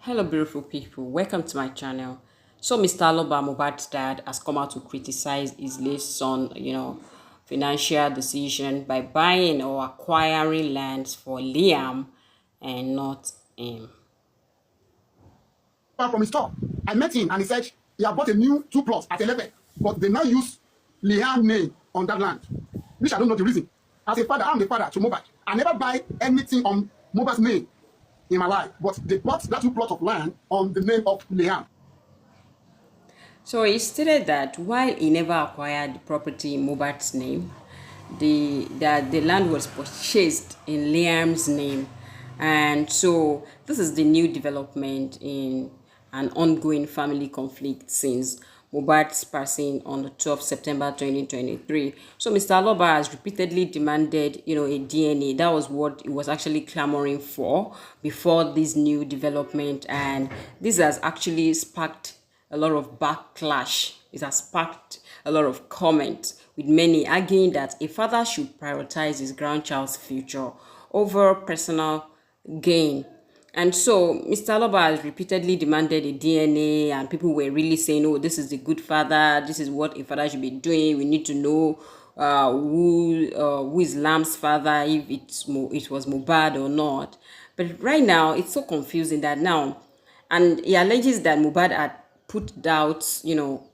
Hello beautiful people, welcome to my channel. So Mr. Aloba, Mohbad's dad, has come out to criticize his late son, financial decision by buying or acquiring lands for Liam and not him. From his store. I met him and he said he had bought a new 2 plots at 11, but they now use Liam name on that land, which I don't know the reason. As a father, I'm the father to Mohbad. I never buy anything on Mohbad's name in my life, but they bought that 2 plot of land on the name of Liam. So he stated that while he never acquired the property in Mohbad's name, the land was purchased in Liam's name. And so this is the new development in an ongoing family conflict since Mohbad's passing on the 12th September 2023. So Mr. Aloba has repeatedly demanded, a DNA. That was what he was actually clamoring for before this new development. And this has actually sparked a lot of backlash. It has sparked a lot of comments, with many arguing that a father should prioritize his grandchild's future over personal gain. And so Mr. Aloba has repeatedly demanded a DNA, and people were really saying, oh, this is the good father, this is what a father should be doing. We need to know who is Lam's father, if it was Mohbad or not. But right now, it's so confusing that now, and he alleges that Mohbad had put doubts,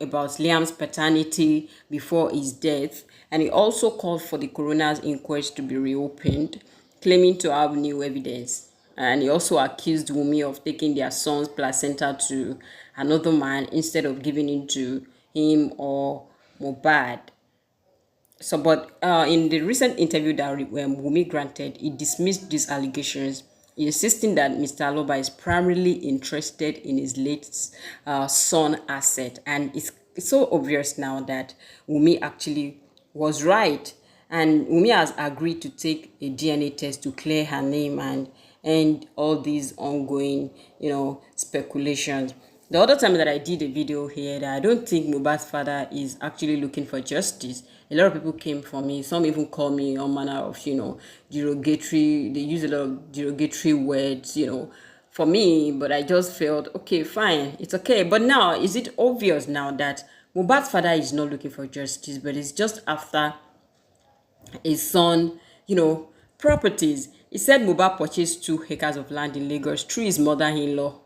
about Liam's paternity before his death, and he also called for the coroner's inquest to be reopened, claiming to have new evidence. And he also accused Wunmi of taking their son's placenta to another man instead of giving it to him or Mohbad. So, but in the recent interview that Wunmi granted, he dismissed these allegations, insisting that Mr. Aloba is primarily interested in his late son asset. And it's so obvious now that Wunmi actually was right. And Wunmi has agreed to take a DNA test to clear her name and end all these ongoing, speculations. The other time that I did a video here, that I don't think Mohbad's father is actually looking for justice. A lot of people came for me. Some even call me all manner of, derogatory. They use a lot of derogatory words, for me. But I just felt, okay, fine, it's okay. But now, is it obvious now that Mohbad's father is not looking for justice, but it's just after his son, properties? He said Mohbad purchased 2 acres of land in Lagos through his mother-in-law,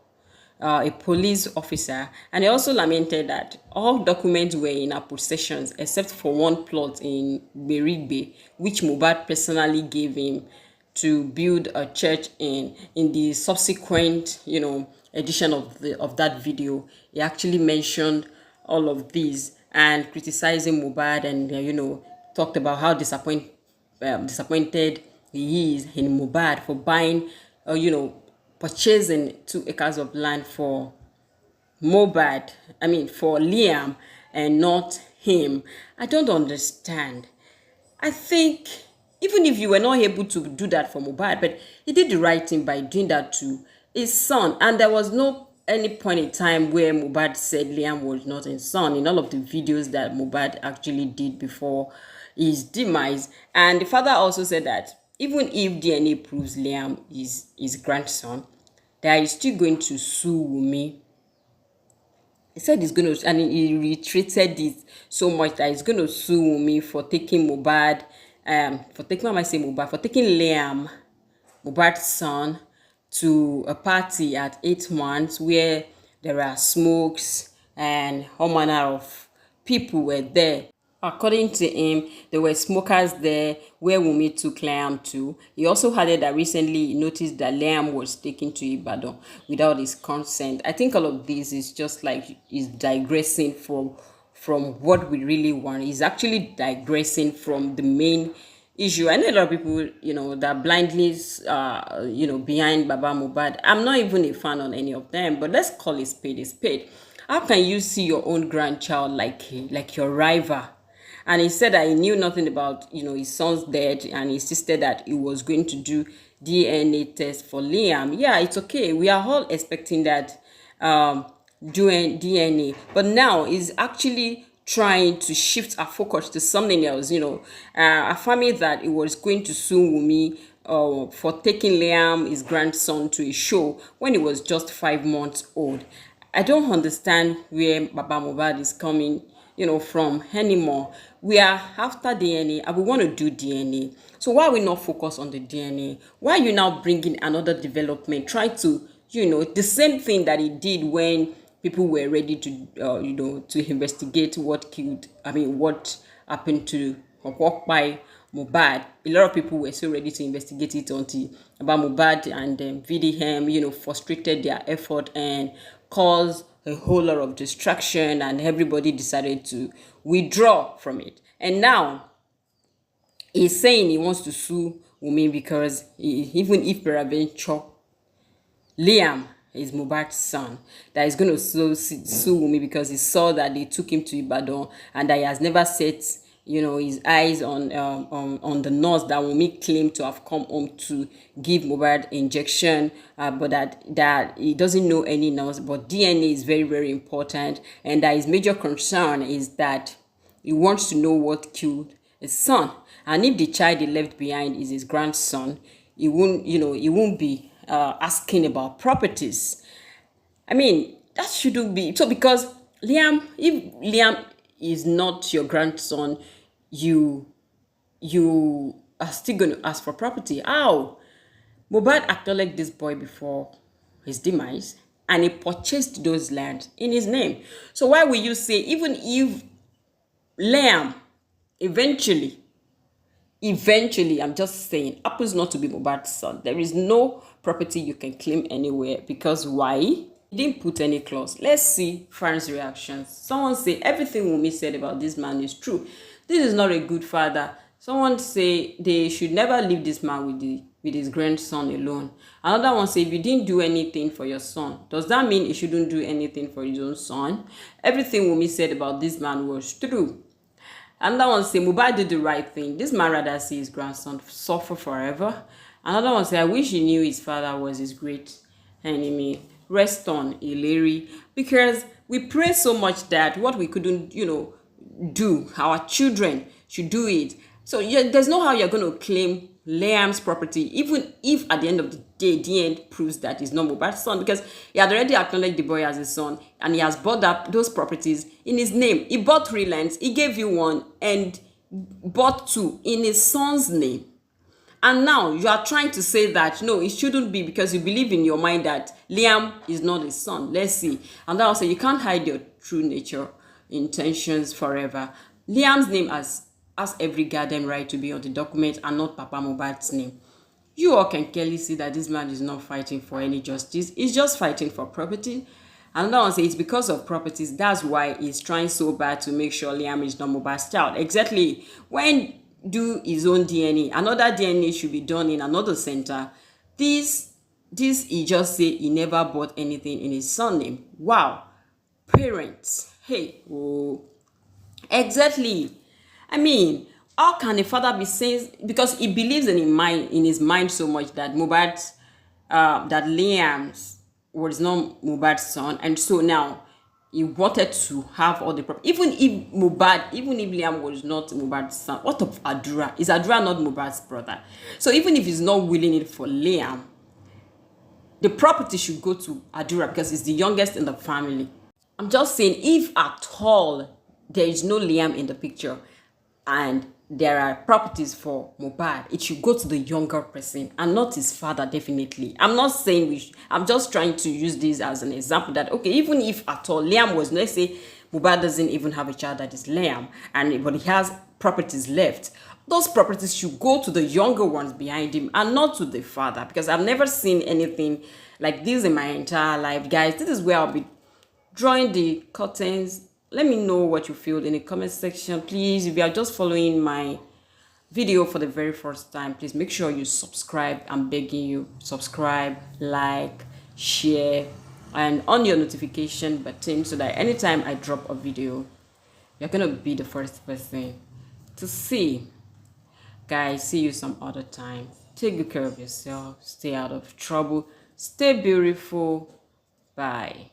a police officer, and he also lamented that all documents were in her possessions except for 1 plot in Berigbe, which Mohbad personally gave him to build a church in. In the subsequent, edition of that video, he actually mentioned all of these and criticizing Mohbad, and talked about how disappointed he is in Mohbad for buying, purchasing 2 acres of land for for Liam and not him. I don't understand. I think even if you were not able to do that for Mohbad, but he did the right thing by doing that to his son. And there was no any point in time where Mohbad said Liam was not his son in all of the videos that Mohbad actually did before his demise. And the father also said that even if DNA proves Liam is his grandson, that he's still going to sue Wunmi. He said he's going to, and he reiterated it so much that he's going to sue Wunmi for taking Mohbad, for taking Liam, Mohbad's son, to a party at 8 months where there are smokes and all manner of people were there. According to him, there were smokers there where Wunmi took Liam to. He also added that recently he noticed that Liam was taken to Ibadan without his consent. I think all of this is just like he's digressing from what we really want. He's actually digressing from the main issue. I know a lot of people, that blindly, behind Baba Mohbad. I'm not even a fan on any of them, but let's call it spade a spade. How can you see your own grandchild like your rival? And he said that he knew nothing about, his son's death, and he insisted that he was going to do DNA test for Liam. Yeah, it's okay. We are all expecting that doing DNA. But now he's actually trying to shift our focus to something else, affirming that he was going to sue Wunmi for taking Liam, his grandson, to a show when he was just 5 months old. I don't understand where Baba Mohbad is coming, from anymore. We are after DNA and we want to do DNA. So why are we not focus on the DNA? Why are you now bringing another development? Try to, the same thing that he did when people were ready to, to investigate what what happened to or what by Mohbad. A lot of people were so ready to investigate it until about Mohbad and VDM, frustrated their effort and caused a whole lot of distraction, and everybody decided to withdraw from it. And now he's saying he wants to sue Wunmi because even if peradventure Liam is Mohbad's son, that is going to sue Wunmi because he saw that they took him to Ibadan and that he has never set his eyes on the nurse that Wunmi claimed to have come home to give Mohbad injection, but that he doesn't know any nurse. But DNA is very, very important, and that his major concern is that he wants to know what killed his son, and if the child he left behind is his grandson, he won't be asking about properties. I mean, that shouldn't be so, because if Liam is not your grandson, you are still going to ask for property. How? Mohbad acknowledged this boy before his demise, and he purchased those lands in his name. So why will you say, even if Liam eventually, I'm just saying, happens not to be Mohbad's son, there is no property you can claim anywhere, because why? He didn't put any clause. Let's see fans' reactions. Someone say everything Wunmi said about this man is true. This is not a good father. Someone say they should never leave this man with his grandson alone. Another one say, if you didn't do anything for your son, does that mean he shouldn't do anything for his own son? Everything Wunmi said about this man was true. Another one say, Mohbad did the right thing. This man rather see his grandson suffer forever. Another one say, I wish he knew his father was his great enemy. Rest on, Ileri. Because we pray so much that what we couldn't, do, our children should do it. So there's no how you're going to claim Liam's property, even if at the end of the day, the end proves that he's not Mohbad's son, because he had already acknowledged the boy as his son, and he has bought up those properties in his name. He bought 3 lands, he gave you 1, and bought 2 in his son's name. And now you are trying to say that no, it shouldn't be, because you believe in your mind that Liam is not his son. Let's see. And that also, you can't hide your true nature, intentions forever. Liam's name has every goddamn right to be on the document, and not Papa Mohbad's name. You all can clearly see that this man is not fighting for any justice. He's just fighting for property. And now say it's because of properties. That's why he's trying so bad to make sure Liam is not Mohbad's child. Exactly. When do his own DNA, another DNA should be done in another center. This he just say he never bought anything in his son name. Wow. Parents. Hey. Oh. Exactly. I mean, how can a father be saying, because he believes in his mind so much that that Liam's was not Mohbad's son, and so now he wanted to have all the property. Even if Liam was not Mohbad's son, what of Adura? Is Adura not Mohbad's brother? So even if he's not willing it for Liam, the property should go to Adura because he's the youngest in the family. I'm just saying, if at all there is no Liam in the picture and there are properties for Mohbad, it should go to the younger person and not his father, definitely. I'm not saying I'm just trying to use this as an example that, okay, even if at all Liam was, let's say Mohbad doesn't even have a child that is Liam, but he has properties left, those properties should go to the younger ones behind him and not to the father, because I've never seen anything like this in my entire life. Guys, this is where I'll be drawing the curtains. Let me know what you feel in the comment section. Please, if you are just following my video for the very first time, please make sure you subscribe. I'm begging you, subscribe, like, share, and on your notification button, so that anytime I drop a video, you're gonna be the first person to see. Guys, see you some other time. Take good care of yourself. Stay out of trouble. Stay beautiful. Bye.